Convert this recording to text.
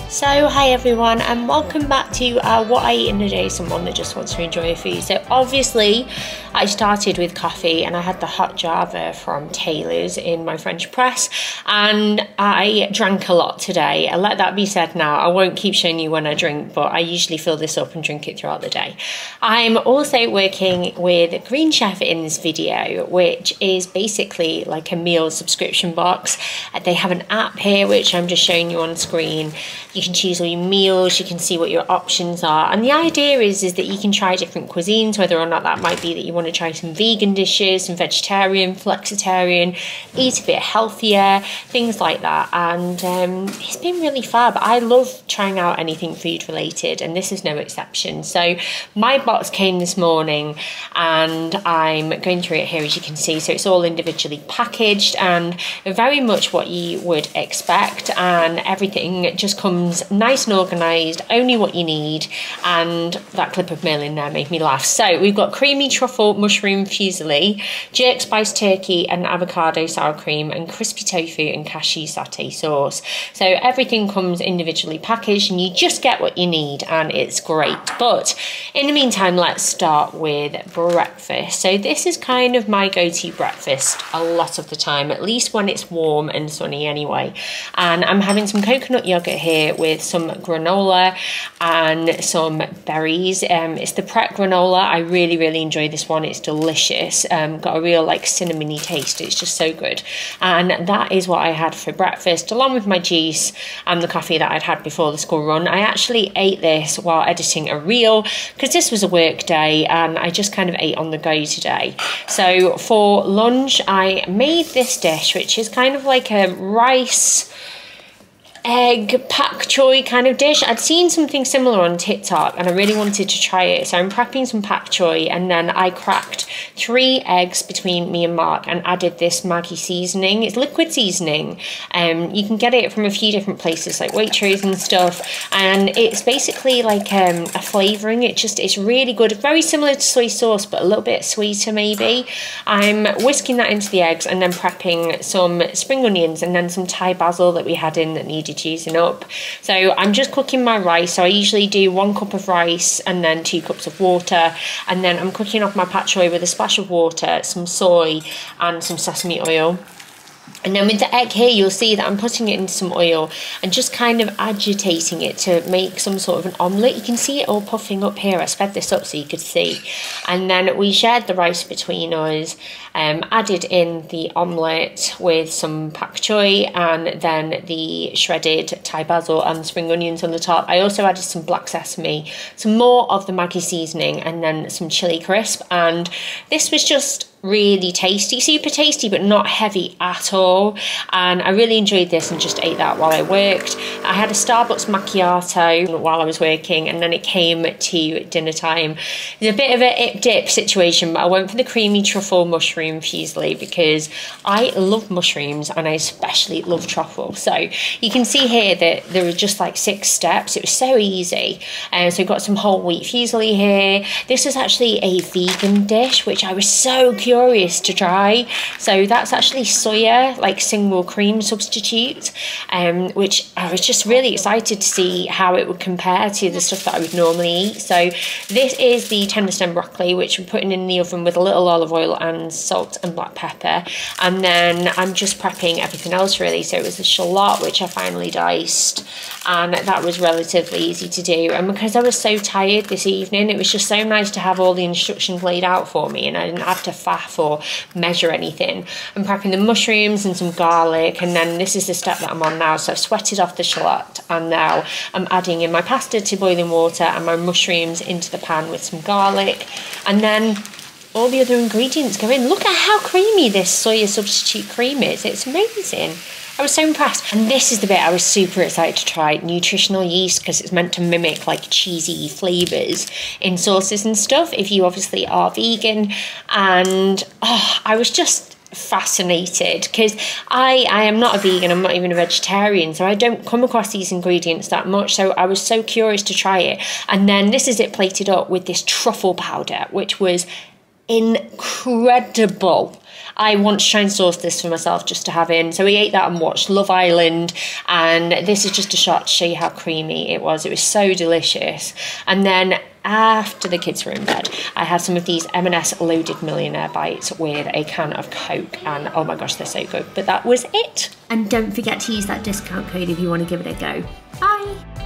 So hi everyone, and welcome back to What I Eat in a Day, someone that just wants to enjoy a food. So obviously I started with coffee and I had the hot java from Taylor's in my French press, and I drank a lot today. And let that be said now, I won't keep showing you when I drink, but I usually fill this up and drink it throughout the day. I'm also working with Green Chef in this video, which is basically like a meal subscription box. They have an app here which I'm just showing you on screen. You can choose all your meals, you can see what your options are, and the idea is that you can try different cuisines, whether or not that might be that you want to try some vegan dishes, some vegetarian, flexitarian, eat a bit healthier, things like that. And it's been really fab. I love trying out anything food related, and this is no exception. So my box came this morning and I'm going through it here, as you can see. So it's all individually packaged and very much what you would expect, and everything just comes nice and organised, only what you need. And that clip of Merlin there made me laugh. So we've got creamy truffle mushroom fusilli, jerk spice turkey and avocado sour cream, and crispy tofu and cashew satay sauce. So everything comes individually packaged and you just get what you need, and it's great. But in the meantime, let's start with breakfast. So this is kind of my go-to breakfast a lot of the time, at least when it's warm and sunny anyway. And I'm having some coconut yogurt here with some granola and some berries. It's the Pret granola. I really enjoy this one. It's delicious. Got a real like cinnamony taste. It's just so good. And that is what I had for breakfast, along with my juice and the coffee that I'd had before the school run. I actually ate this while editing a reel because this was a work day and I just kind of ate on the go today. So for lunch, I made this dish, which is kind of like a rice egg pak choy kind of dish. I'd seen something similar on TikTok and I really wanted to try it, so I'm prepping some pak choy, and then I cracked 3 eggs between me and Mark and added this Maggi seasoning. It's liquid seasoning. You can get it from a few different places like Waitrose and stuff, and it's basically like a flavouring. It's really good, very similar to soy sauce but a little bit sweeter maybe. I'm whisking that into the eggs and then prepping some spring onions and then some Thai basil that we had in that needed using up. So I'm just cooking my rice. So I usually do 1 cup of rice and then 2 cups of water, and then I'm cooking off my pak choy with a splash of water, some soy and some sesame oil. And then with the egg here, you'll see that I'm putting it into some oil and just kind of agitating it to make some sort of an omelette. You can see it all puffing up here. I sped this up so you could see. And then we shared the rice between us, added in the omelette with some pak choy and then the shredded Thai basil and spring onions on the top. I also added some black sesame, some more of the Maggi seasoning, and then some chili crisp. And this was just really tasty, super tasty, but not heavy at all. And I really enjoyed this and just ate that while I worked. I had a Starbucks macchiato while I was working, and then it came to dinner time. It's a bit of a ip dip situation, but I went for the creamy truffle mushroom fusilli because I love mushrooms and I especially love truffle. So you can see here that there were just like 6 steps. It was so easy. And so we've got some whole wheat fusilli here. This is actually a vegan dish which I was so curious to try. So that's actually soya, like single cream substitute, which I was just really excited to see how it would compare to the stuff that I would normally eat. So this is the tender stem broccoli, which we're putting in the oven with a little olive oil and salt and black pepper. And then I'm just prepping everything else really. So it was the shallot, which I finally diced, and that was relatively easy to do. And because I was so tired this evening, it was just so nice to have all the instructions laid out for me and I didn't have to faff or measure anything. I'm prepping the mushrooms and some garlic, and then this is the step that I'm on now. So I've sweated off the shallot, and now I'm adding in my pasta to boiling water and my mushrooms into the pan with some garlic, and then all the other ingredients go in. Look at how creamy this soya substitute cream is. It's amazing. I was so impressed. And this is the bit I was super excited to try, nutritional yeast, because it's meant to mimic like cheesy flavours in sauces and stuff if you obviously are vegan. And I was just fascinated because I am not a vegan, I'm not even a vegetarian, so I don't come across these ingredients that much. So I was so curious to try it. And then this is it plated up with this truffle powder, which was incredible. I want to try and source this for myself just to have in. So we ate that and watched Love Island, and this is just a shot to show you how creamy it was. It was so delicious. And then after the kids were in bed, I had some of these M&S Loaded Millionaire Bites with a can of Coke, and oh my gosh, they're so good. But that was it. And don't forget to use that discount code if you want to give it a go. Bye.